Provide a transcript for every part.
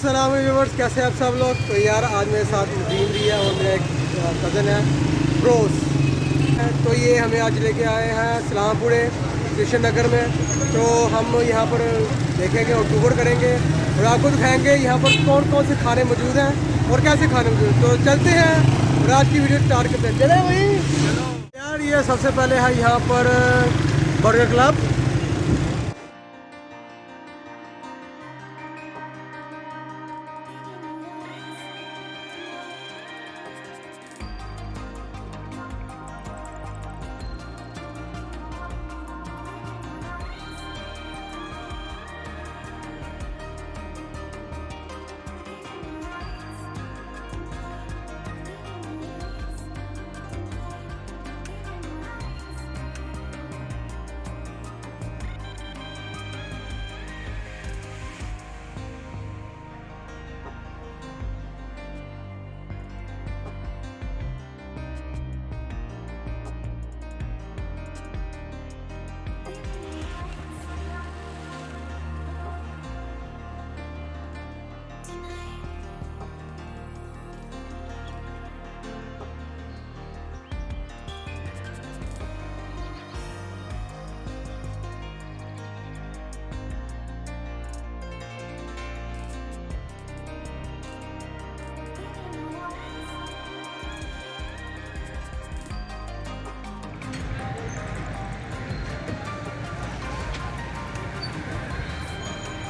अस्सलाम व्यूवर्स, कैसे हैं आप सब लोग। तो यार आज मेरे साथ मुबीन भी है और मेरा एक कज़न है रोज़। तो ये हमें आज लेके आए हैं सलामपुरे कृष्ण नगर में। तो हम यहाँ पर देखेंगे और टूर करेंगे और आपको दिखाएंगे यहाँ पर कौन कौन से खाने मौजूद हैं और कैसे खाने मौजूद हैं। तो चलते हैं और आज की वीडियो स्टार्ट करते हैं। चले भाई यार, ये सबसे पहले है यहाँ पर बर्गर क्लब।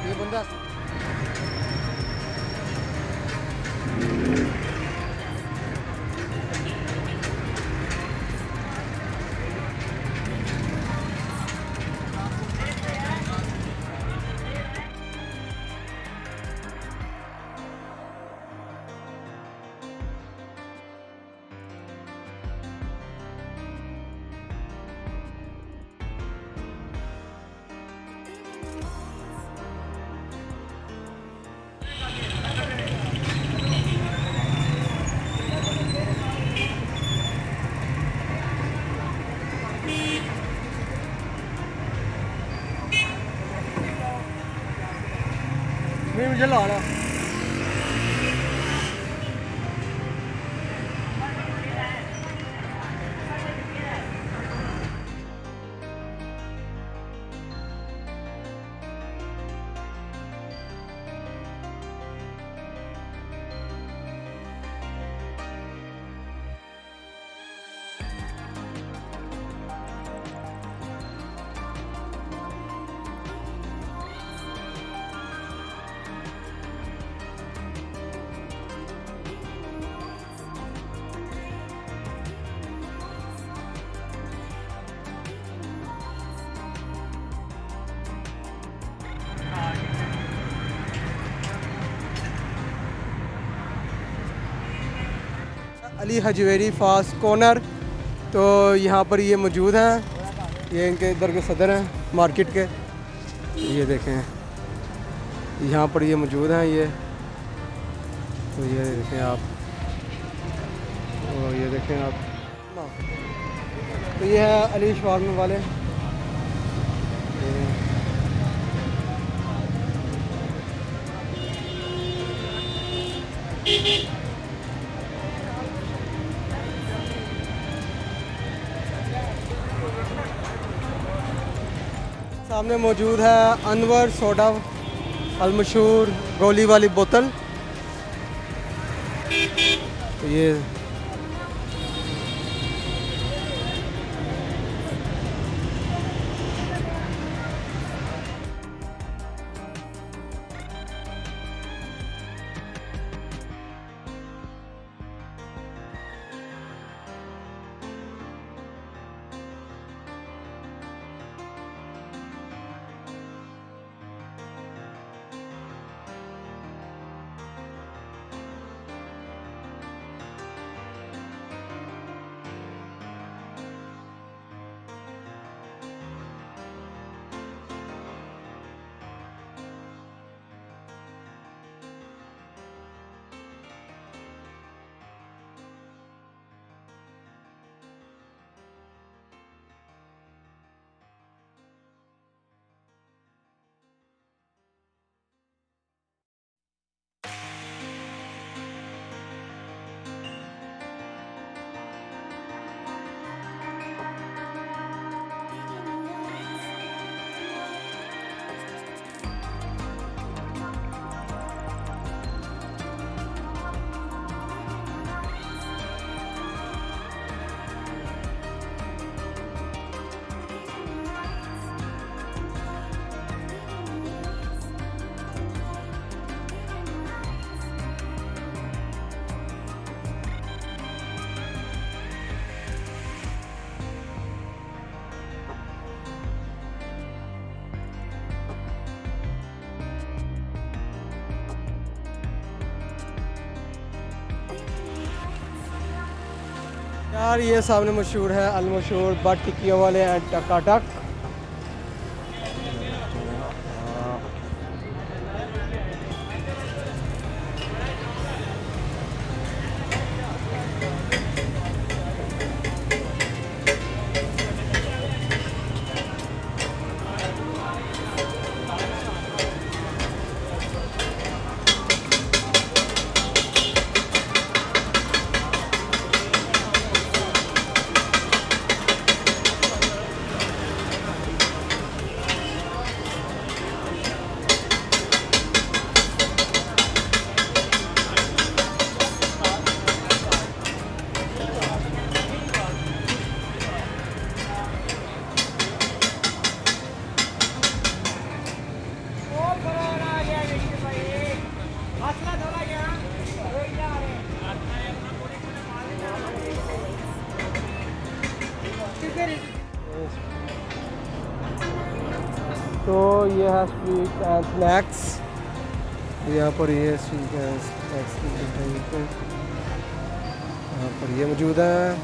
ये बंदा मुझे ला रहा। Ali Hajvery fast corner. तो यहाँ पर ये मौजूद हैं, ये इनके इधर के सदर हैं मार्केट के। ये देखें यहाँ पर ये मौजूद हैं ये। तो ये देखें आप, और ये देखें आप। तो ये है अली शवारमे वाले। सामने मौजूद है अनवर सोडा अलमशहूर गोली वाली बोतल। तो ये यार ये सामने मशहूर है अल मशहूर बट टिक्कियों वाले एंड टकाटक। तो ये है स्वीट एंड स्नैक्स। यहाँ पर ये स्वीट एंड स्नैक्स की दुकान, यहाँ पर ये मौजूद है।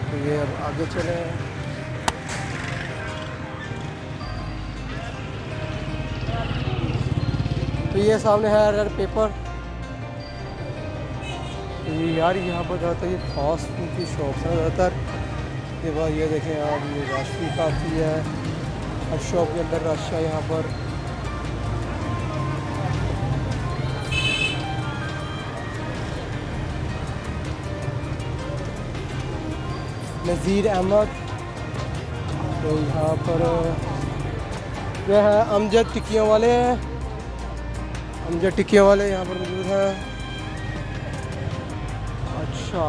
तो ये अब आगे चले। तो ये सामने है रेड पेपर। यार यहाँ पर ज़्यादातर ये फास्ट फूड की शॉप्स हैं ज़्यादातर। ये बात ये देखें आप, ये रश भी काफ़ी है, हर शॉप के अंदर रश है यहाँ पर। नज़ीर अहमद। तो यहाँ पर यह है अमजद टिक्कियों वाले हैं, अमजद टिक्कियों वाले यहाँ पर मौजूद हैं। अच्छा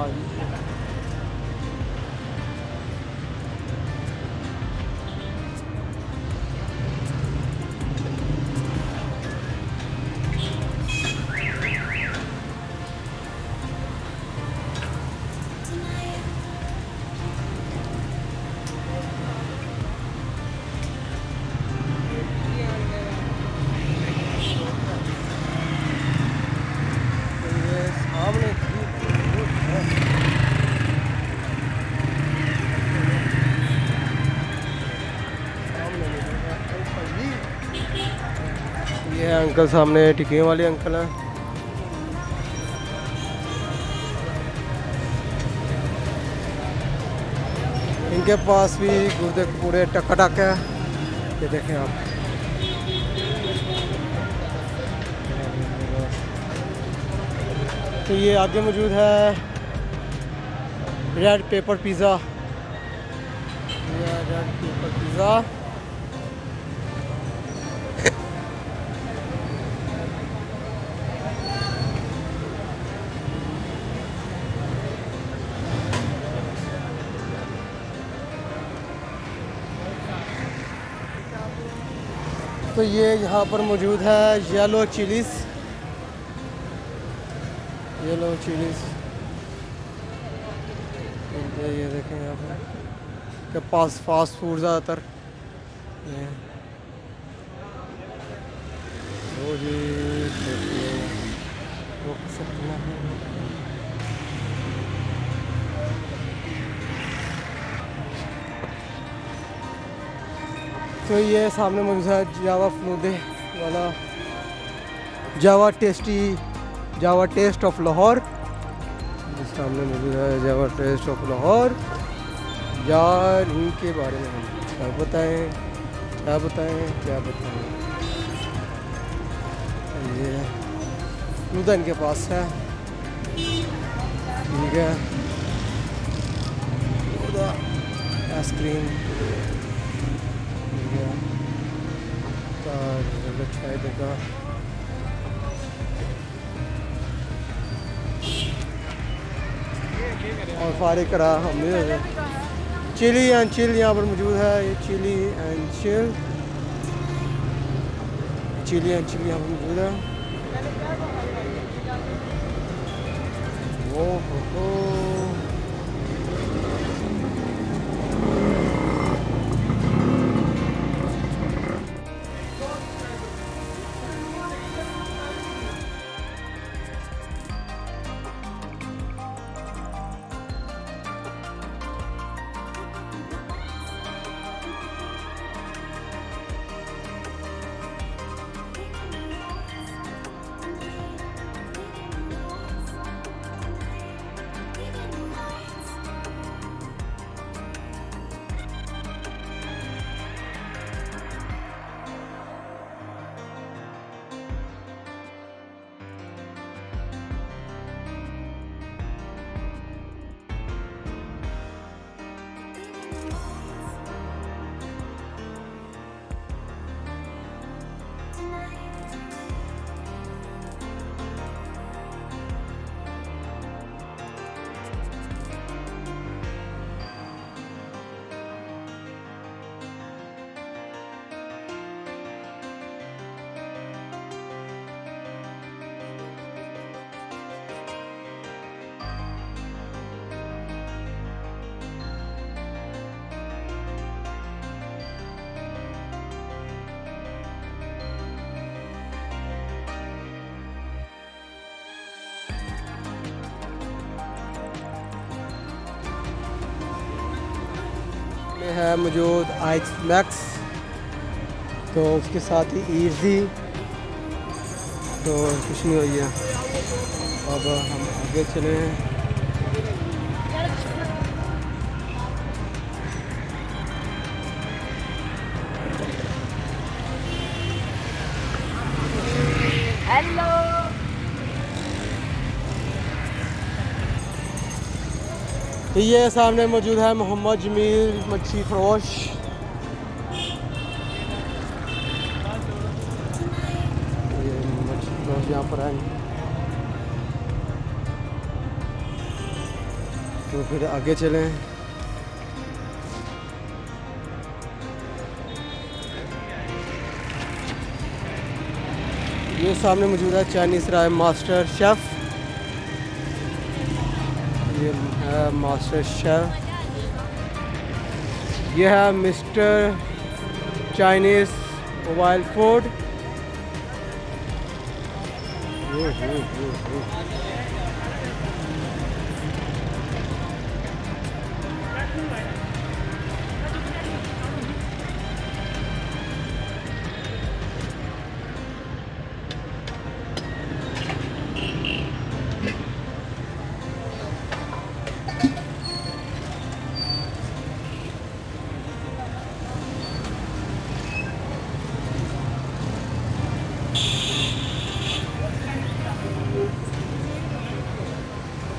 ये अंकल सामने टिक्कियों वाले अंकल हैं। इनके पास भी गुर्दे पूरे टकाटक है, ये देखें आप। तो ये आगे मौजूद है red pepper pizza. Red pepper pizza तो ये यहाँ पर मौजूद है येलो चिलीज़, येलो चिलीज़। ये देखें यहाँ पर के पास फास्ट फूड ज़्यादातर वो जी तो ये सामने मौजूद है जावा फलूदे वाला, जावा टेस्ट ऑफ लाहौर। सामने मौजूद है जावा टेस्ट ऑफ लाहौर। यार इनके बारे में हम क्या बताएं, क्या बताएं, क्या बताएं। ये फलूदा इनके पास है, ठीक है। फलूदा आइसक्रीम अच्छा देखा। और फारिग करा हमने चिली एंड चिल यहाँ पर मौजूद है। ये chilli and chill, chilli and chill यहाँ पर मौजूद है। हो ये है मौजूद आइस मैक्स, तो उसके साथ ही ईजी, तो कुछ नहीं हुई है। अब हम आगे चले हैं। हेलो, तो ये सामने मौजूद है मोहम्मद जमील मच्छी फरोश। ये मच्छी फरोश यहाँ पर है, तो फिर आगे चलें। ये सामने मौजूद है चाइनीज़ राय मास्टर शेफ़। ये है मास्टर शेफ़। ये है मिस्टर चाइनीज़ मोबाइल फूड।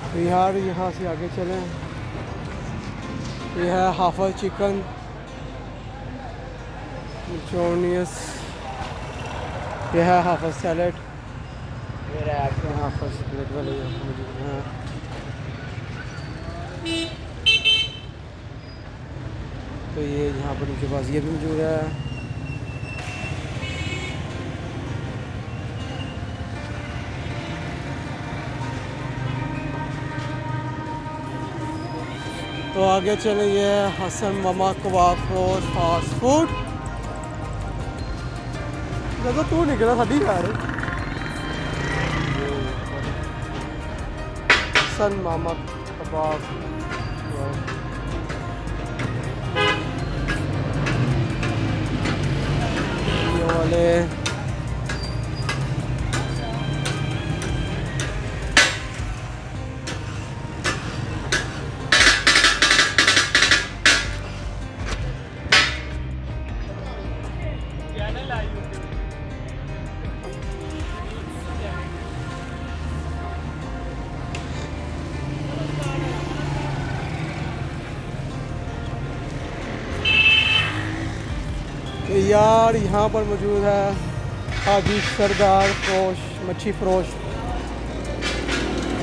तो यार यहाँ से आगे चलें। ये है हाफल चिकन चोनियस। ये है हाफल सैलेड। हाफल सैलेड वाले मौजूद हैं। तो ये यहाँ पर उनके पास ये भी मौजूद है। तो आगे चले, ये हसन मामा कबाब फरोश फास्ट फूड। जब तू निकला साड़ी घर हसन मामा कबाब ये वाले। तो यार यहाँ पर मौजूद है हाजी सरदार फरोश मच्छी फरोश।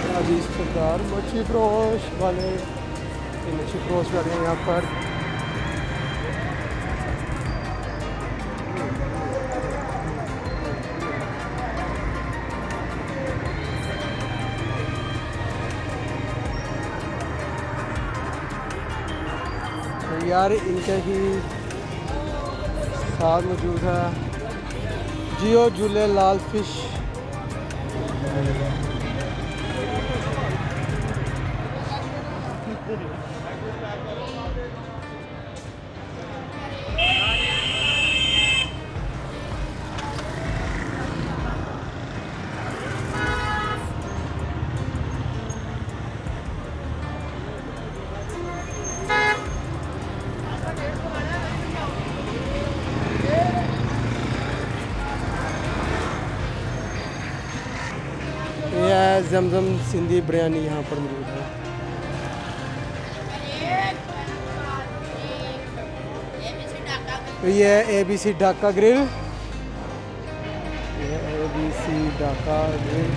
हाजी सरदार मच्छी फरोश वाले, ये मच्छी फरोश वाले हैं यहाँ पर। तो यार इनके ही साथ मौजूद है जियो झूले लाल फिश। यह जमजम सिंधी बिरयानी यहाँ पर मौजूद है। तो ये है ABC ढाका ग्रिल। ये ABC ढाका ग्रिल।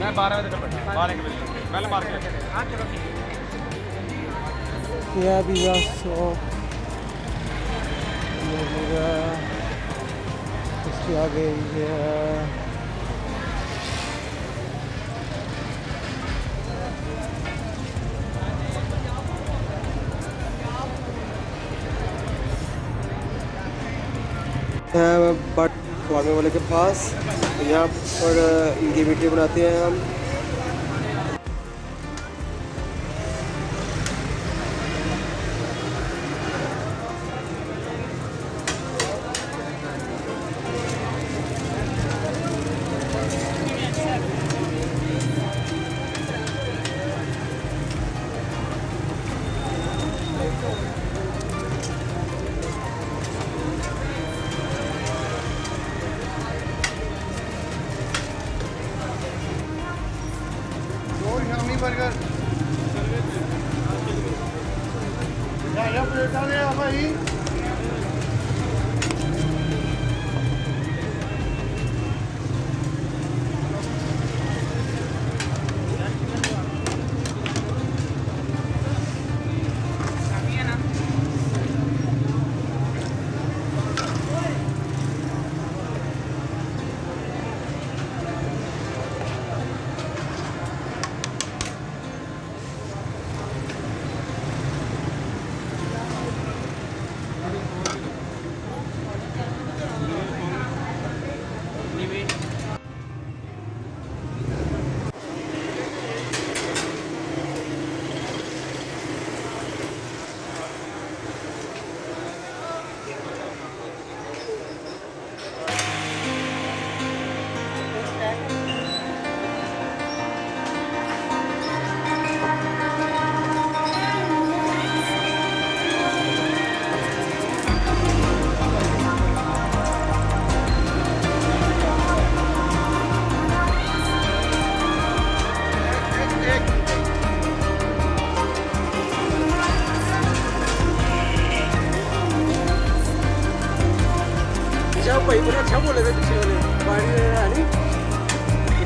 मैं 12 बजे तक 12 बजे पहले मार के। हाँ चलो ठीक है। यह भी इसके आगे ये है बट फार्मे वाले के पास यहाँ पर इनकी वीडियो बनाते हैं हम। बर्गर या प्लेटा ले आ भाई। अच्छा भाई बड़ा अच्छा बोले थे पीछे वाले बाड़ी है नहीं,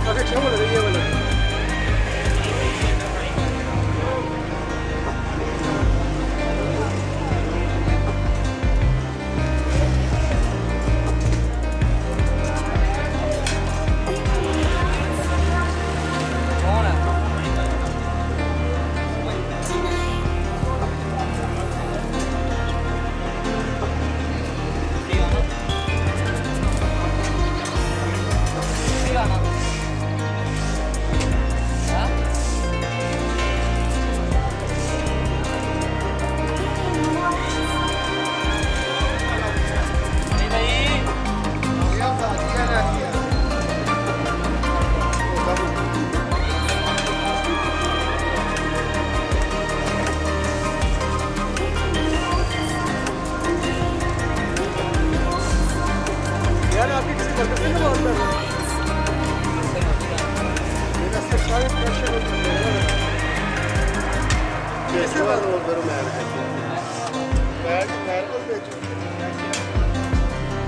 काफी अच्छा बोले थे ये वाला। यार आपकी किसी बर्गर से बात कर रहे हैं? मेरा सब सारे प्रेशर होते हैं। कैसे बात हो करूँ मैं को बेचूं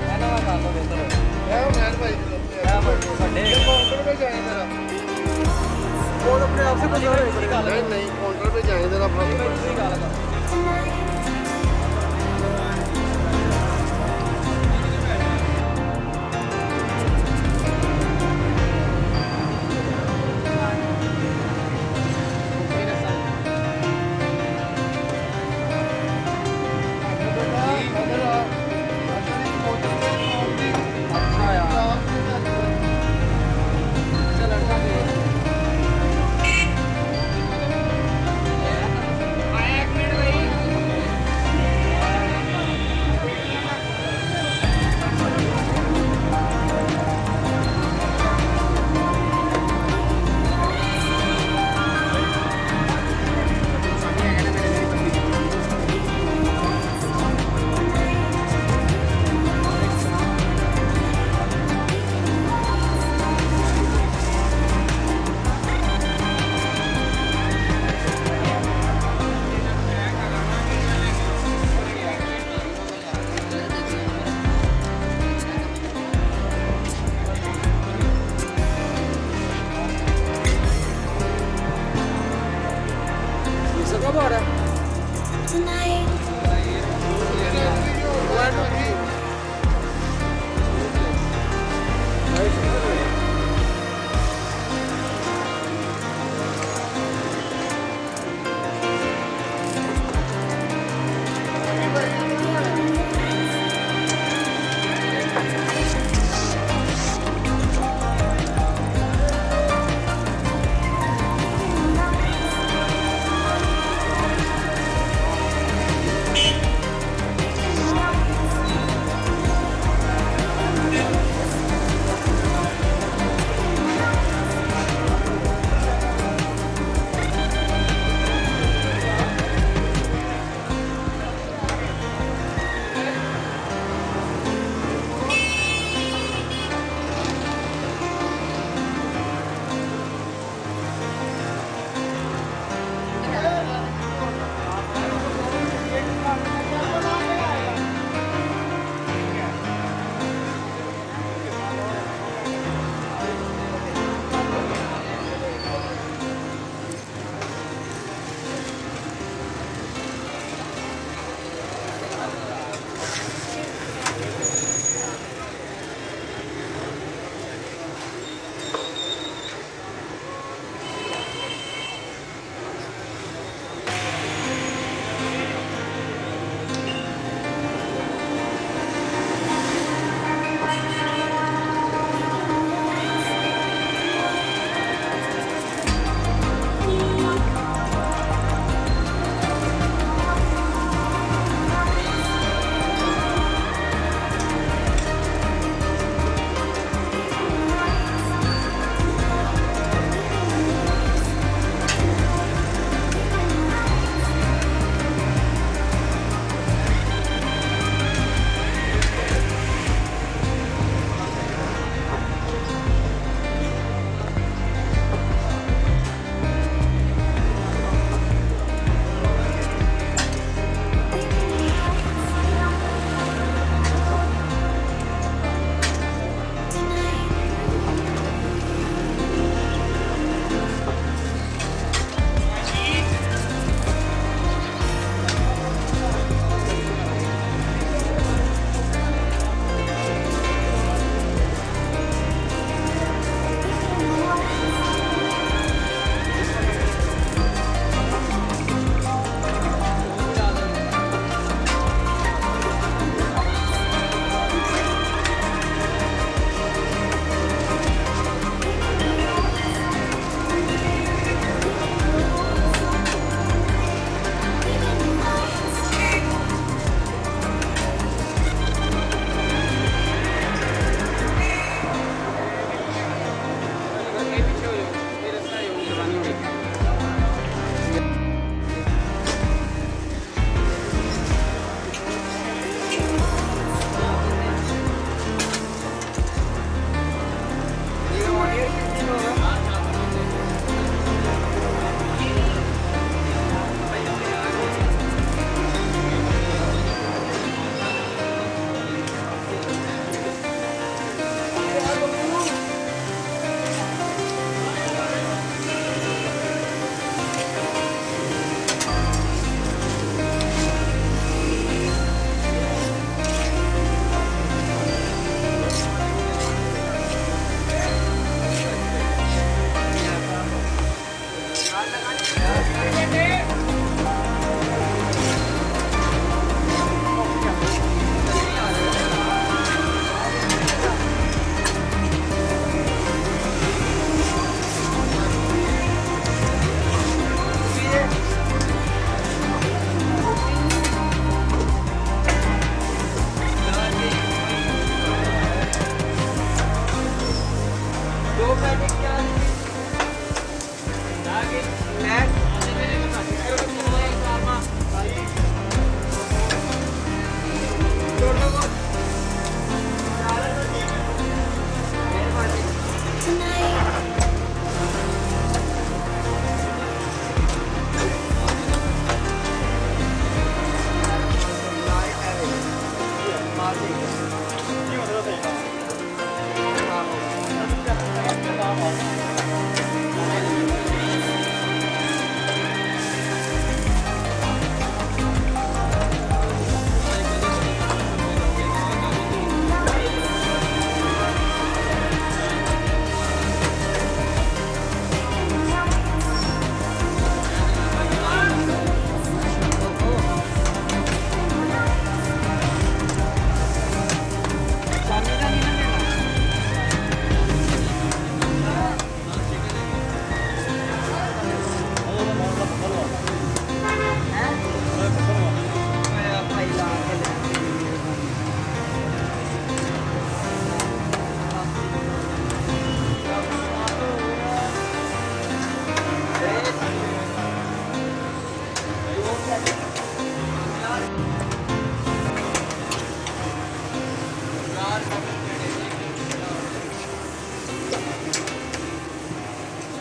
मैं ना काम में बेहतर है मैं भाई संडे काउंटर पे जाए जरा। कौन अपने आप से बता रहे हैं? नहीं नहीं काउंटर पे जाए जरा अपना। कब आ रहा है?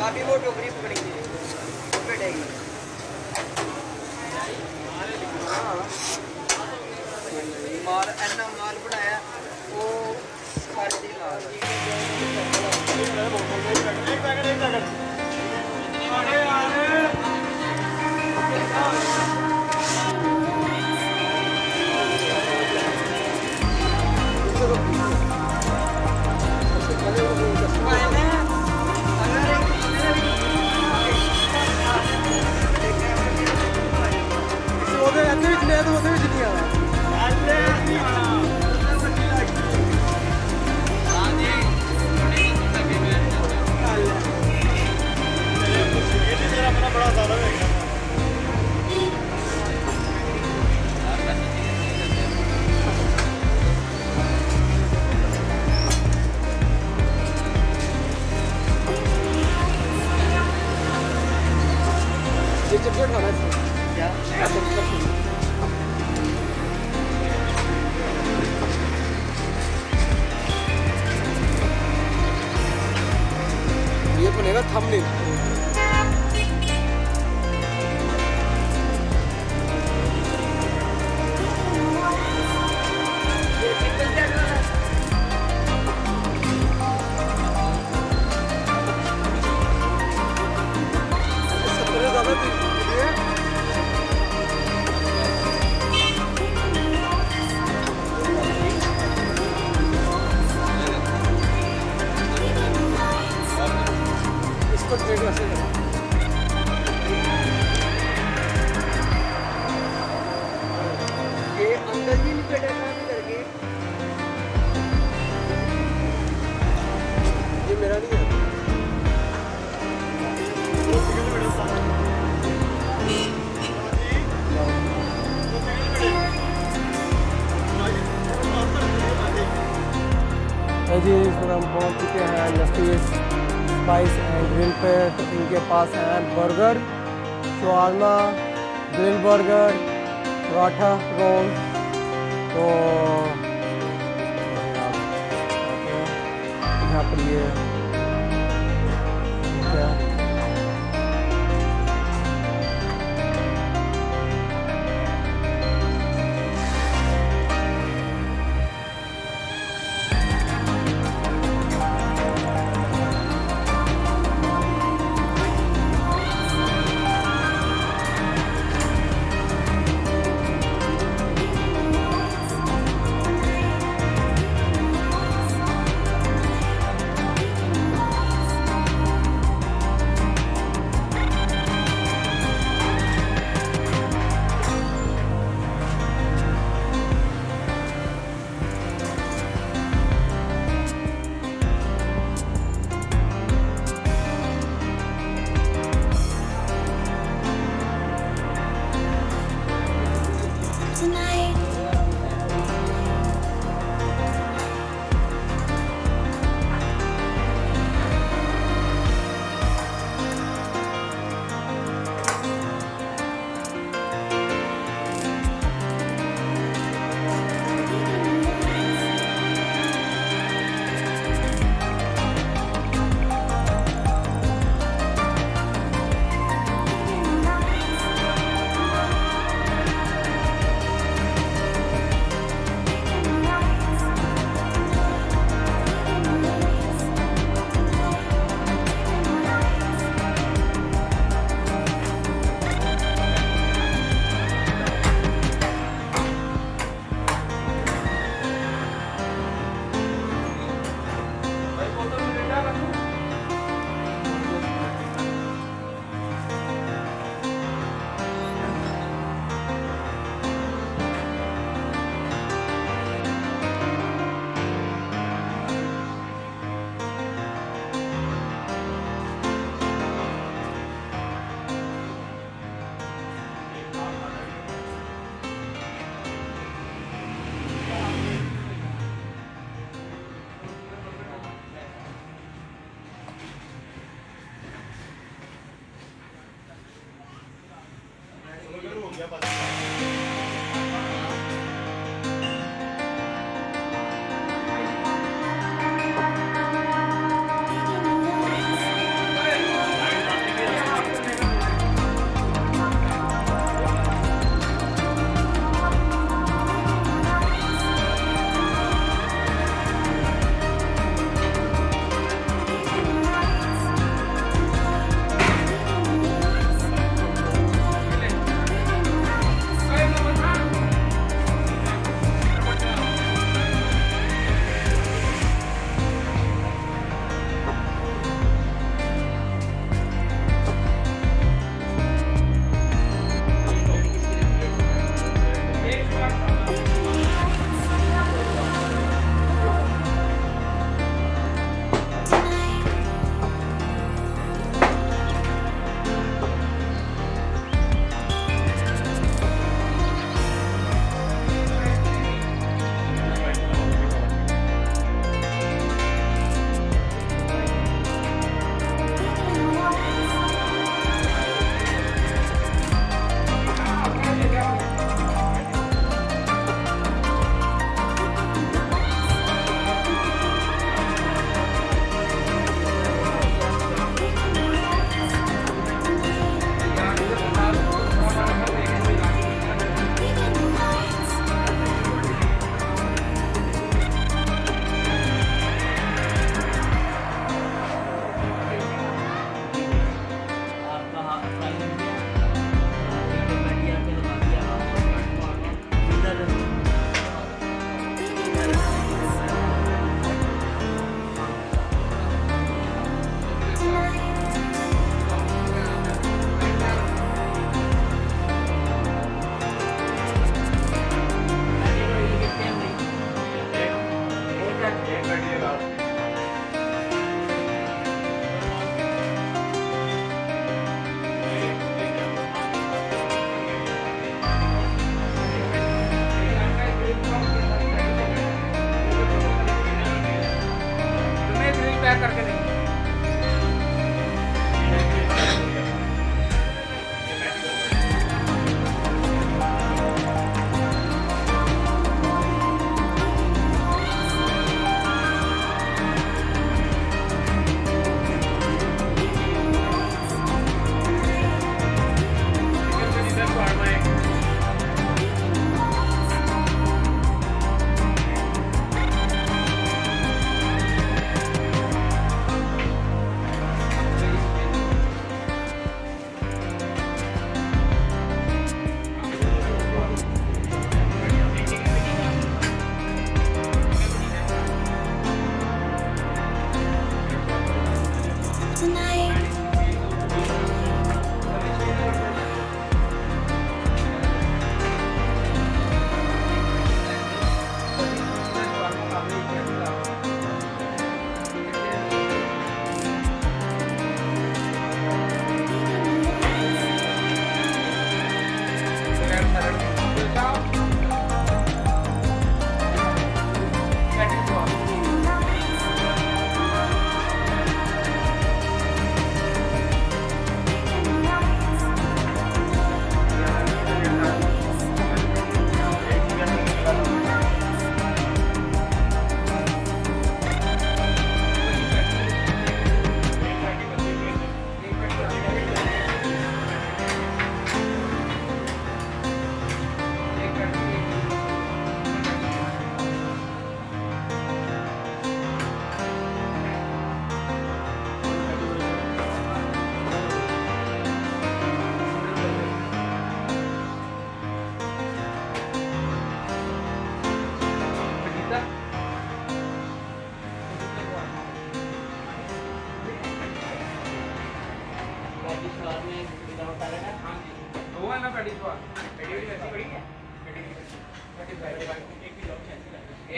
काफी वो टोकरी पकड़ेंगे बैठेगी माल इन्ना माल बनाया वो सारी दी ला ਉਹਦੇ ਅੱਧੇ ਵਿੱਚ ਲੈ ਤਾਂ ਉਹਦੇ ਵਿੱਚ ਨਹੀਂ ਆਣਾ ये चप्पल खाना है क्या ये बनेगा थंबनेल ये अंदर ही नहीं बैठेगा करके ये मेरा नहीं है जी इस पर हम पहुँच चुके हैं नफीस स्पाइस एंड ग्रिल पे। तो इनके पास है burger, shawarma, grill burger, paratha, role. तो यहाँ पर ये क्या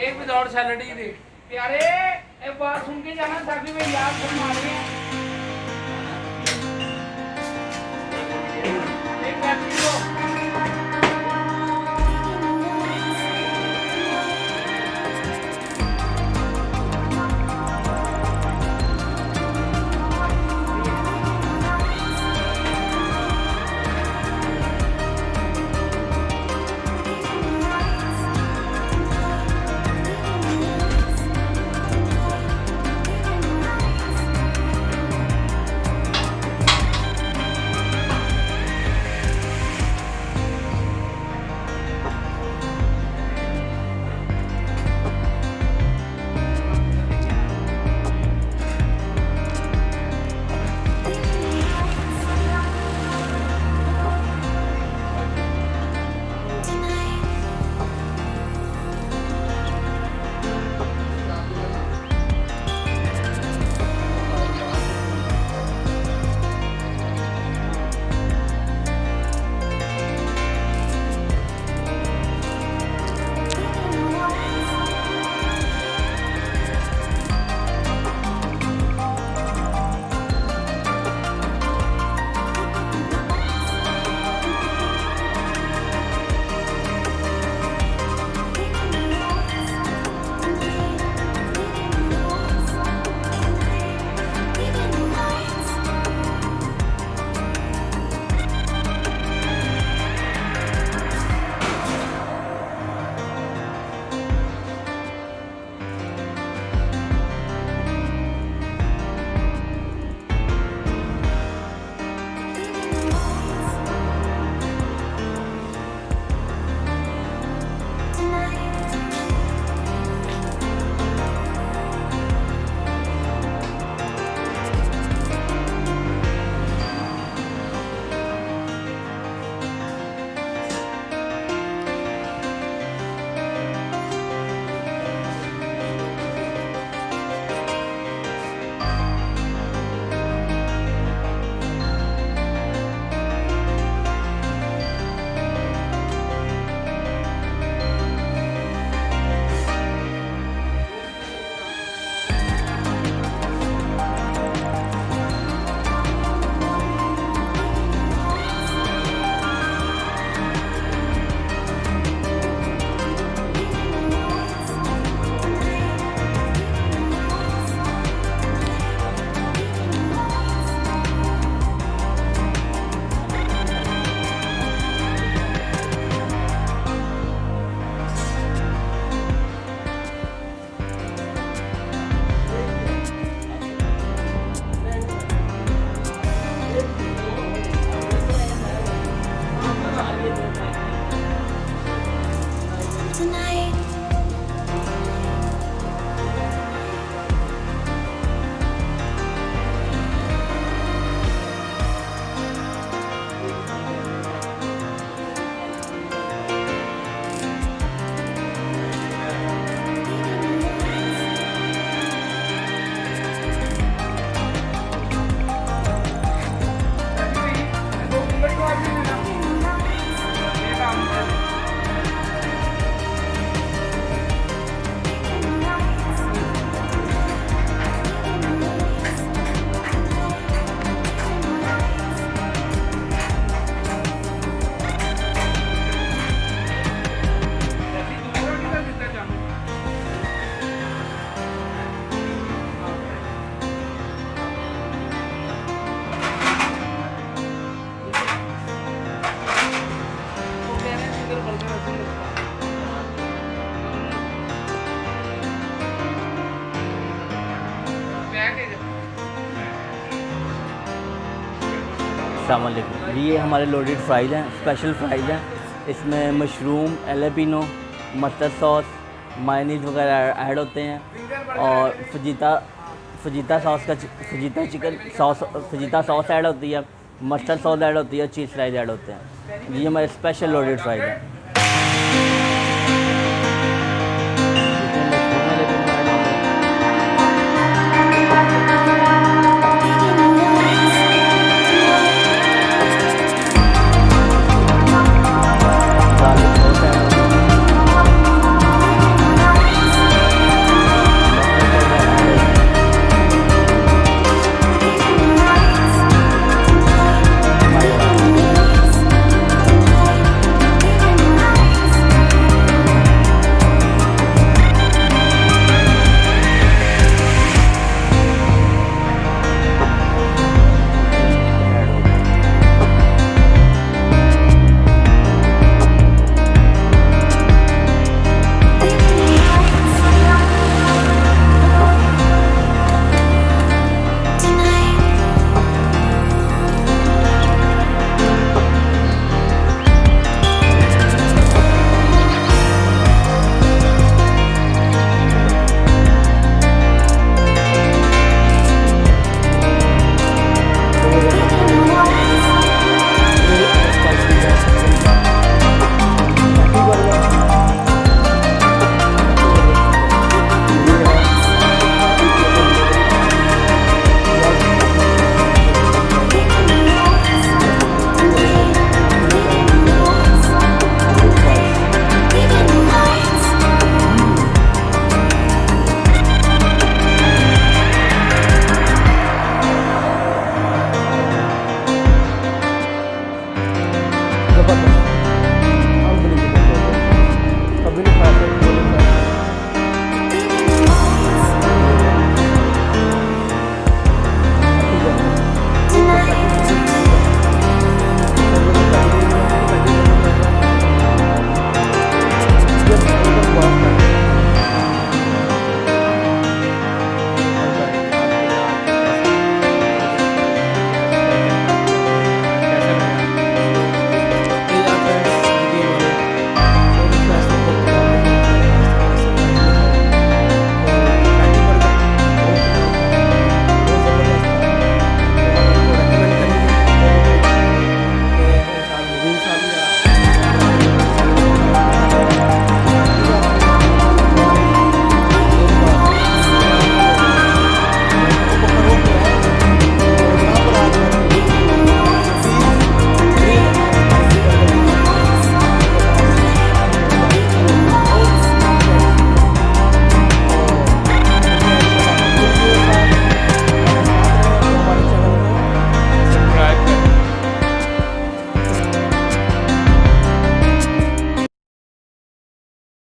एक विदाउट सैलड ही दे प्यारे एक बात सुन के जाना ताकि मैं याद फरमा रहे हैं एक पैकेट दो अस्सलाम वालेकुम। ये हमारे लोडेड फ्राइज़ हैं, स्पेशल फ्राइज़ हैं। इसमें मशरूम, एलेपिनो, मस्टर्ड सॉस, मायनीज़ वगैरह ऐड होते हैं और फजीता सॉस ऐड होती है, मस्टर्ड सॉस ऐड होती है, चीज़ फ्राइज़ ऐड होते हैं। ये हमारे स्पेशल लोडेड फ्राइज़ हैं। इसमें मशरूम, एलेपिनो ऐड होते हैं। गार्लिक सॉस ऐड होती है। जबरदस्त।